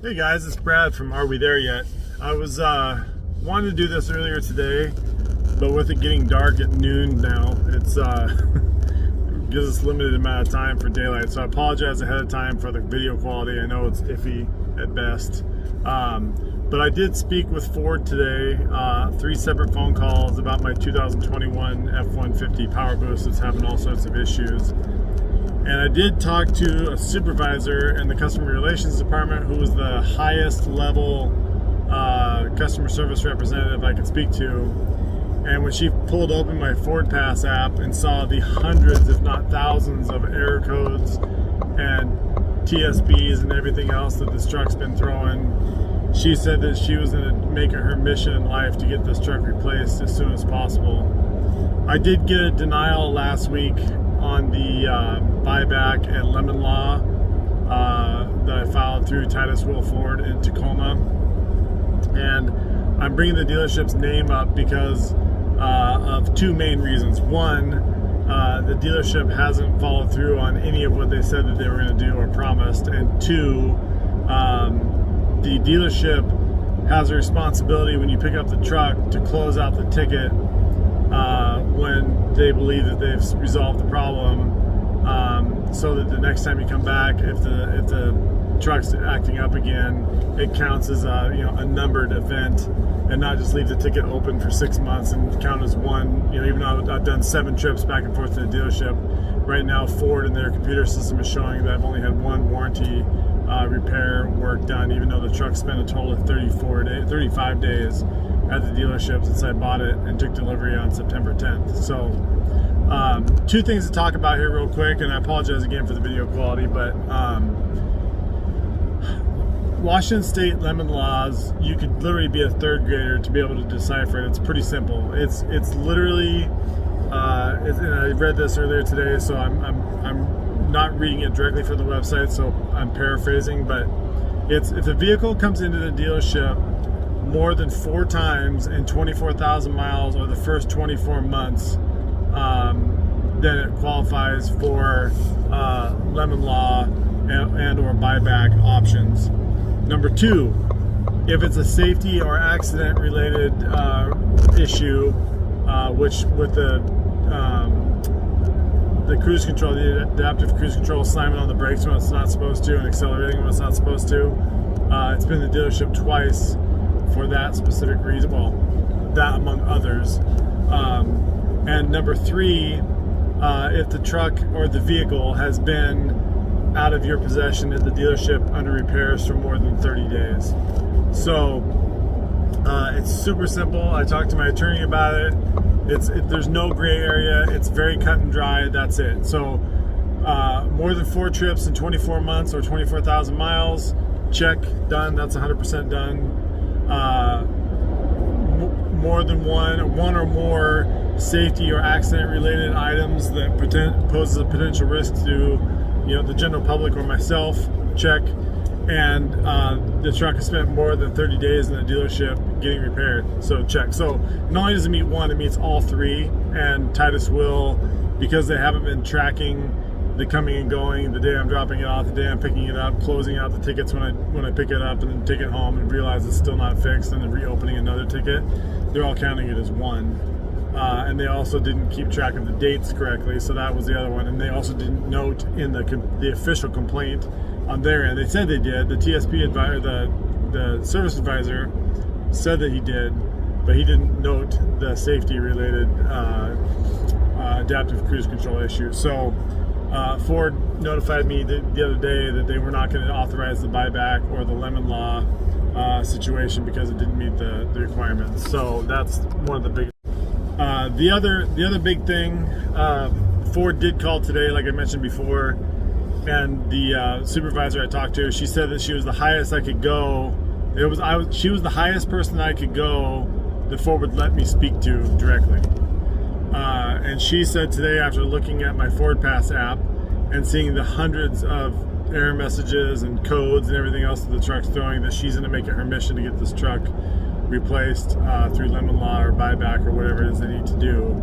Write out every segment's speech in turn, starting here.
Hey guys, it's Brad from Are We There Yet? I was wanting to do this earlier today, but with it getting dark at noon now, it's gives us limited amount of time for daylight. So I apologize ahead of time for the video quality. I know it's iffy at best, but I did speak with Ford today. 3 separate phone calls about my 2021 F150 Powerboost that's having all sorts of issues. And I did talk to a supervisor in the customer relations department who was the highest level customer service representative I could speak to. And when she pulled open my Ford Pass app and saw the hundreds, if not thousands, of error codes and TSBs and everything else that this truck's been throwing, she said that she was going to make it her mission in life to get this truck replaced as soon as possible. I did get a denial last week on the buyback at Lemon Law that I filed through Titus Will Ford in Tacoma. And I'm bringing the dealership's name up because of 2 main reasons. One, the dealership hasn't followed through on any of what they said that they were going to do or promised. And 2, the dealership has a responsibility when you pick up the truck to close out the ticket when they believe that they've resolved the problem, so that the next time you come back, if the truck's acting up again, it counts as a numbered event, and not just leave the ticket open for 6 months and count as one. Even though I've done 7 trips back and forth to the dealership, right now Ford in their computer system is showing that I've only had 1 warranty repair work done, even though the truck spent a total of 35 days at the dealership since I bought it and took delivery on September 10th. So 2 things to talk about here real quick, and I apologize again for the video quality, but Washington State lemon laws, you could literally be a 3rd grader to be able to decipher it. It's pretty simple. It's literally, and I read this earlier today, so I'm not reading it directly from the website, so I'm paraphrasing, but it's if a vehicle comes into the dealership more than 4 times in 24,000 miles or the first 24 months, then it qualifies for lemon law and or buyback options. Number 2, if it's a safety or accident related issue, which with the cruise control, the adaptive cruise control, slamming on the brakes when it's not supposed to and accelerating when it's not supposed to, it's been in the dealership twice for that specific reason. Well, that among others. And number 3, if the truck or the vehicle has been out of your possession at the dealership under repairs for more than 30 days. So it's super simple. I talked to my attorney about it. There's no gray area. It's very cut and dry. That's it. So more than 4 trips in 24 months or 24,000 miles, check, done. That's 100% done. More than one or more safety or accident related items that poses a potential risk to the general public or myself, check. And the truck has spent more than 30 days in the dealership getting repaired, so check. So not only does it meet 1, it meets all 3. And Titus will, because they haven't been tracking the coming and going, the day I'm dropping it off, the day I'm picking it up, closing out the tickets when I pick it up and then take it home and realize it's still not fixed, and then reopening another ticket, they're all counting it as 1. And they also didn't keep track of the dates correctly, so that was the other one. And they also didn't note in the official complaint on their end. They said they did. The TSB advisor, the service advisor, said that he did, but he didn't note the safety-related adaptive cruise control issue. So Ford notified me the other day that they were not going to authorize the buyback or the lemon law situation because it didn't meet the requirements. So that's one of the big. The other big thing, Ford did call today, like I mentioned before, and the supervisor I talked to, she said that she was the highest I could go. She was the highest person I could go that Ford would let me speak to directly. And she said today, after looking at my Ford Pass app and seeing the hundreds of error messages and codes and everything else that the truck's throwing, that she's going to make it her mission to get this truck replaced through lemon law or buyback or whatever it is they need to do.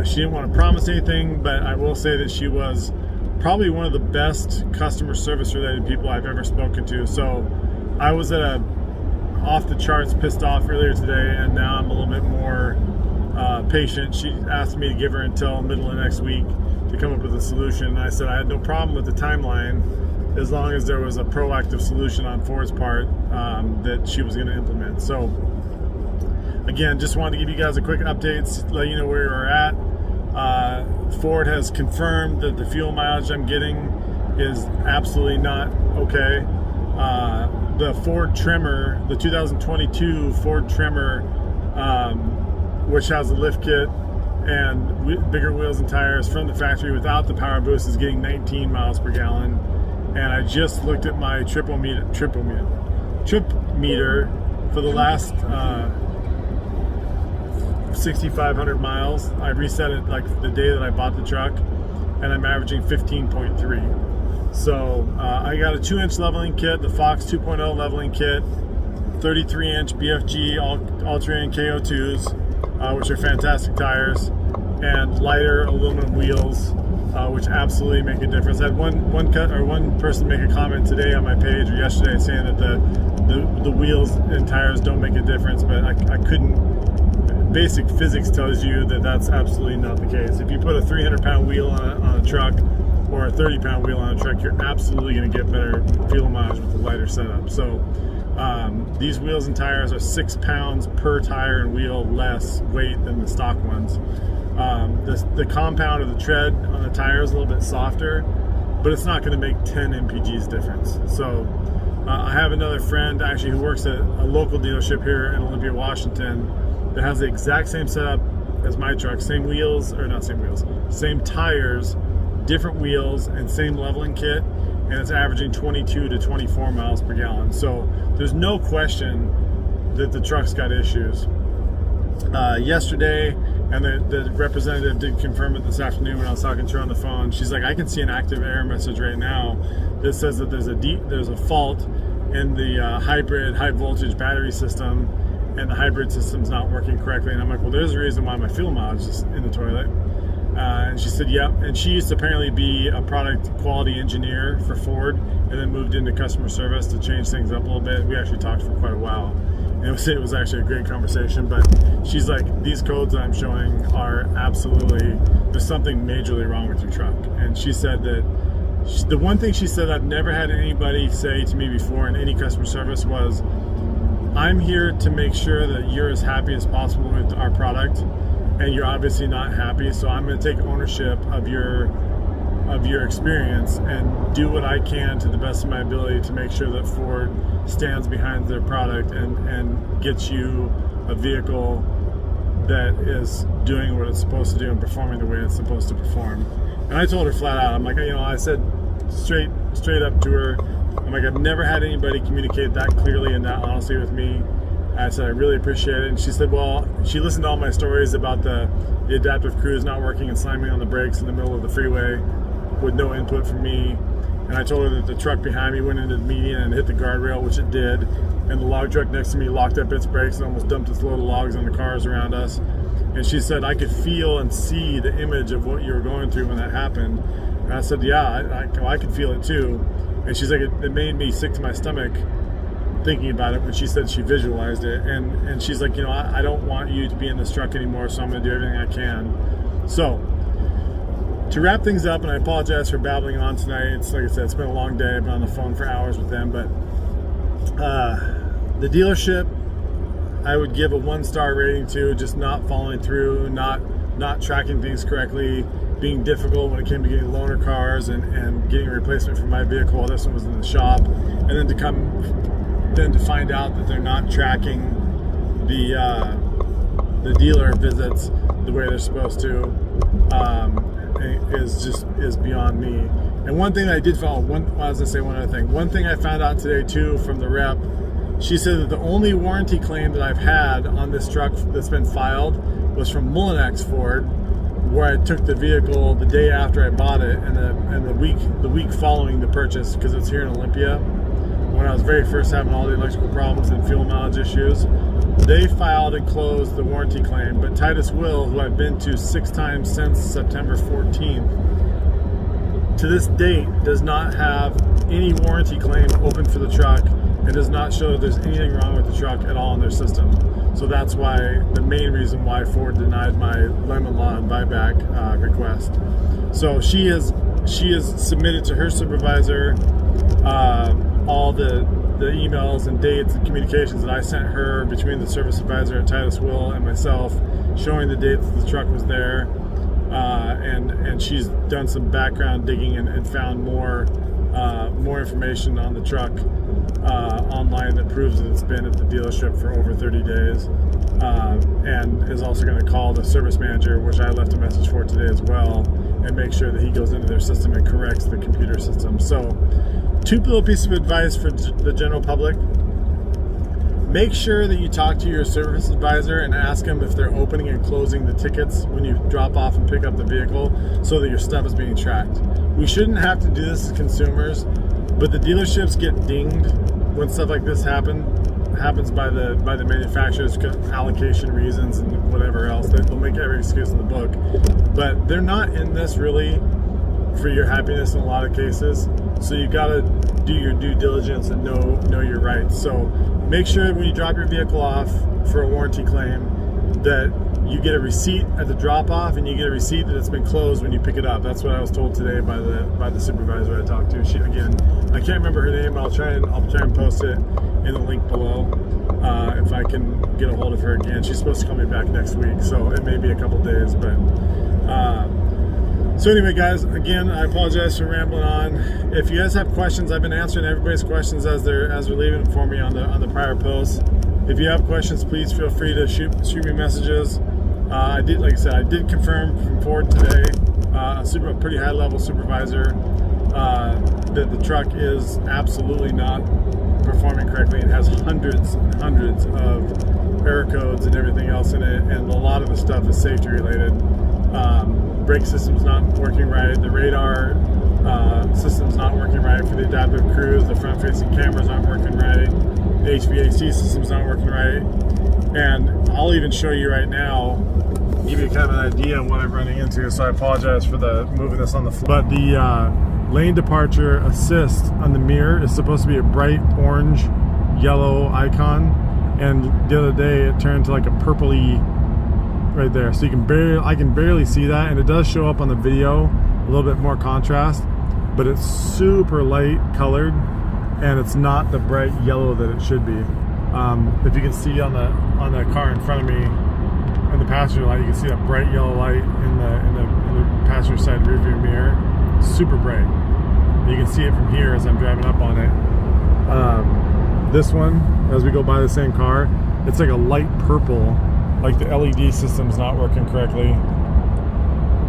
She didn't want to promise anything, but I will say that she was probably one of the best customer service related people I've ever spoken to. So I was at a off the charts pissed off earlier today, and now I'm a little bit more patient. She asked me to give her until middle of next week to come up with a solution, and I said I had no problem with the timeline as long as there was a proactive solution on Ford's part that she was going to implement. So again, just wanted to give you guys a quick update, let you know where we're at. Ford has confirmed that the fuel mileage I'm getting is absolutely not okay. The Ford Tremor, the 2022 Ford Tremor, which has a lift kit and bigger wheels and tires from the factory without the Powerboost, is getting 19 miles per gallon. And I just looked at my trip meter for the last 6,500 miles. I reset it like the day that I bought the truck, and I'm averaging 15.3. So I got a 2-inch leveling kit, the Fox 2.0 leveling kit, 33-inch BFG all-terrain KO2s, which are fantastic tires, and lighter aluminum wheels, which absolutely make a difference. I had one person make a comment today on my page, or yesterday, saying that the wheels and tires don't make a difference, but I couldn't. Basic physics tells you that that's absolutely not the case. If you put a 300-pound wheel on a truck, or a 30-pound wheel on a truck, you're absolutely going to get better fuel mileage with the lighter setup. So these wheels and tires are 6 pounds per tire and wheel less weight than the stock ones. The compound of the tread on the tire is a little bit softer, but it's not going to make 10 mpg's difference. So I have another friend actually who works at a local dealership here in Olympia, Washington, that has the exact same setup as my truck, same wheels, or not same wheels, same tires, different wheels, and same leveling kit, and it's averaging 22 to 24 miles per gallon. So there's no question that the truck's got issues. Yesterday, and the representative did confirm it this afternoon when I was talking to her on the phone. She's like, I can see an active error message right now that says that there's a fault in the hybrid high voltage battery system, and the hybrid system's not working correctly. And I'm like, well, there's a reason why my fuel mileage is in the toilet. And she said, yep. And she used to apparently be a product quality engineer for Ford, and then moved into customer service to change things up a little bit. We actually talked for quite a while. And it was actually a great conversation. But she's like, these codes that I'm showing are absolutely, there's something majorly wrong with your truck. And she said that the one thing she said I've never had anybody say to me before in any customer service was, I'm here to make sure that you're as happy as possible with our product, and you're obviously not happy, so I'm going to take ownership of your experience and do what I can to the best of my ability to make sure that Ford stands behind their product and gets you a vehicle that is doing what it's supposed to do and performing the way it's supposed to perform. And I told her flat out, I'm like, I said straight up to her, I'm like, I've never had anybody communicate that clearly and that honestly with me. I said, I really appreciate it. And she said, well, she listened to all my stories about the adaptive cruise not working and slamming on the brakes in the middle of the freeway with no input from me. And I told her that the truck behind me went into the median and hit the guardrail, which it did. And the log truck next to me locked up its brakes and almost dumped its load of logs on the cars around us. And she said, I could feel and see the image of what you were going through when that happened. And I said, yeah, I could feel it too. And she's like, it made me sick to my stomach thinking about it when she said she visualized it. And she's like, I don't want you to be in this truck anymore, so I'm going to do everything I can. So, to wrap things up, and I apologize for babbling on tonight. It's like I said, it's been a long day. I've been on the phone for hours with them. But the dealership, I would give a 1-star rating to, just not following through, not tracking things correctly, being difficult when it came to getting loaner cars and getting a replacement for my vehicle while this one was in the shop, and then to find out that they're not tracking the dealer visits the way they're supposed to is beyond me. And one thing I did follow, I was gonna say one other thing. One thing I found out today too from the rep, she said that the only warranty claim that I've had on this truck that's been filed was from Mullinex Ford, where I took the vehicle the day after I bought it, and the week following the purchase, because it's here in Olympia, when I was very first having all the electrical problems and fuel mileage issues. They filed and closed the warranty claim, but Titus Will, who I've been to 6 times since September 14th, to this date does not have any warranty claim open for the truck, It does not show that there's anything wrong with the truck at all in their system. So that's why, the main reason why Ford denied my lemon law and buyback request. So she has submitted to her supervisor all the emails and dates and communications that I sent her between the service advisor at Titus Will and myself, showing the dates that the truck was there. And she's done some background digging and found more information on the truck online that proves that it's been at the dealership for over 30 days, and is also going to call the service manager, which I left a message for today as well, and make sure that he goes into their system and corrects the computer system. So, two little pieces of advice for the general public. Make sure that you talk to your service advisor and ask them if they're opening and closing the tickets when you drop off and pick up the vehicle, so that your stuff is being tracked. We shouldn't have to do this as consumers, but the dealerships get dinged when stuff like this happens by the manufacturers, allocation reasons and whatever else. They'll make every excuse in the book, but they're not in this really for your happiness in a lot of cases. So you got to do your due diligence and know your rights. So make sure when you drop your vehicle off for a warranty claim that you get a receipt at the drop off, and you get a receipt that it's been closed when you pick it up. That's what I was told today by the supervisor I talked to. She, again, I can't remember her name. I'll try and post it in the link below if I can get a hold of her again. She's supposed to call me back next week, so it may be a couple days. But so anyway, guys, again, I apologize for rambling on. If you guys have questions, I've been answering everybody's questions as they're leaving them for me on the prior posts. If you have questions, please feel free to shoot me messages. Like I said, I did confirm from Ford today, a pretty high level supervisor, that the truck is absolutely not performing correctly and has hundreds and hundreds of error codes and everything else in it, and a lot of the stuff is safety related. Brake system's not working right, the radar system's not working right for the adaptive cruise, the front facing cameras aren't working right, the HVAC system's not working right, and I'll even show you right now, give you kind of an idea of what I'm running into. So I apologize for moving this on the floor. But the lane departure assist on the mirror is supposed to be a bright orange yellow icon, and the other day it turned to like a purpley right there. So I can barely see that, and it does show up on the video a little bit more contrast, but it's super light colored, and it's not the bright yellow that it should be. If you can see on the car in front of me, in the passenger light, you can see a bright yellow light in the passenger side rear view mirror. Super bright. You can see it from here as I'm driving up on it. This one, as we go by the same car, it's like a light purple, like the LED system's not working correctly.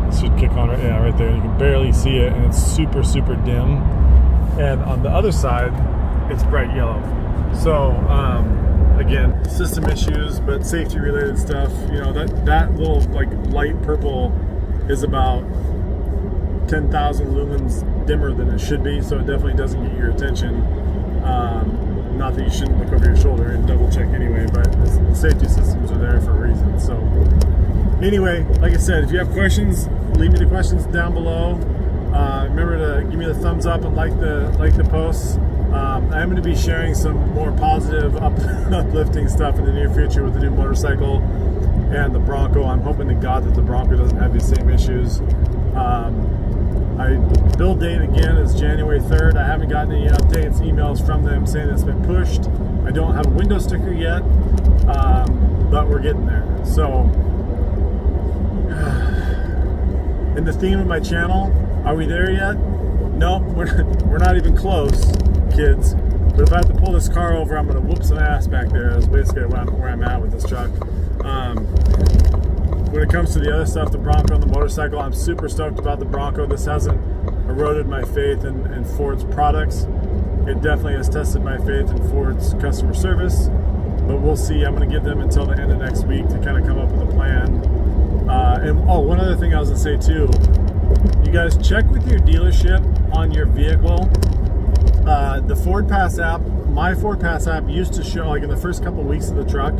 It should kick on right there. You can barely see it, and it's super, super dim. And on the other side, it's bright yellow. So, again, system issues, but safety related stuff. You know, that little like light purple is about 10,000 lumens dimmer than it should be, so it definitely doesn't get your attention. Not that you shouldn't look over your shoulder and double check anyway, but the safety systems are there for a reason. So anyway, like I said, if you have questions, leave me the questions down below. Remember to give me the thumbs up and like the posts. I'm going to be sharing some more positive, uplifting stuff in the near future with the new motorcycle and the Bronco. I'm hoping to God that the Bronco doesn't have these same issues. My build date again is January 3rd. I haven't gotten any updates, emails from them saying it's been pushed. I don't have a window sticker yet, but we're getting there. So, in the theme of my channel, are we there yet? No, we're not even close, kids. But if I have to pull this car over, I'm going to whoop some ass back there. That's basically where I'm at with this truck. When it comes to the other stuff, the Bronco and the motorcycle, I'm super stoked about the Bronco. This hasn't eroded my faith in Ford's products. It definitely has tested my faith in Ford's customer service, but we'll see. I'm going to give them until the end of next week to kind of come up with a plan. And one other thing I was going to say too, you guys check with your dealership on your vehicle. The Ford Pass app, my Ford Pass app used to show, like in the first couple of weeks of the truck,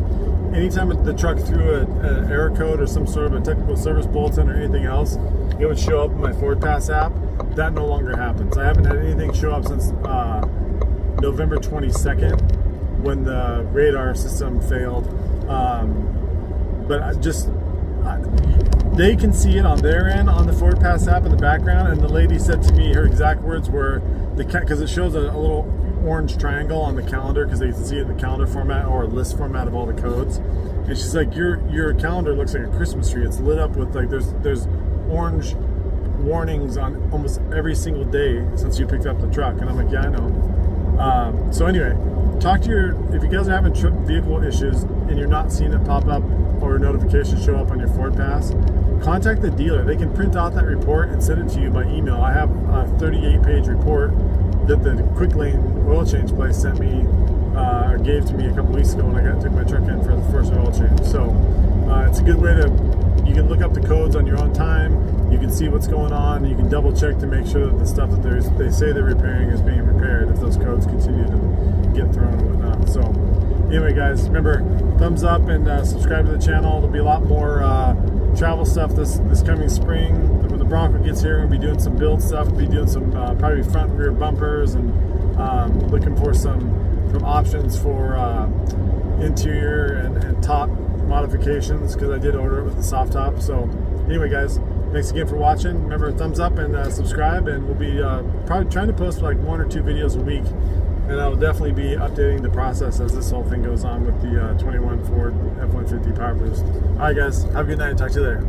anytime the truck threw an error code or some sort of a technical service bulletin or anything else, it would show up in my Ford Pass app. That no longer happens. I haven't had anything show up since November 22nd when the radar system failed. But they can see it on their end on the Ford Pass app in the background, and the lady said to me, her exact words were, because it shows a little orange triangle on the calendar, because they can see it in the calendar format or a list format of all the codes, and she's like, your calendar looks like a Christmas tree. It's lit up with like there's orange warnings on almost every single day since you picked up the truck. And I'm like, yeah, I know. So anyway, talk to if you guys are having vehicle issues and you're not seeing it pop up or notifications show up on your Ford Pass, contact the dealer. They can print out that report and send it to you by email. I have a 38-page report that the Quick Lane oil change place sent me, or gave to me a couple weeks ago when I took my truck in for the first oil change. So it's a good way you can look up the codes on your own time. You can see what's going on. You can double check to make sure that the stuff that they say they're repairing is being repaired if those codes continue to get thrown and whatnot. So anyway, guys, remember, thumbs up and subscribe to the channel. There'll be a lot more travel stuff this coming spring. When the Bronco gets here, we'll be doing some build stuff. We'll be doing some probably front and rear bumpers, and looking for some options for interior and top modifications, because I did order it with the soft top. So anyway, guys, thanks again for watching. Remember, thumbs up and subscribe, and we'll be probably trying to post like 1 or 2 videos a week, and I'll definitely be updating the process as this whole thing goes on with the 21 Ford F-150 Powerboost. All right, guys, have a good night. Talk to you later.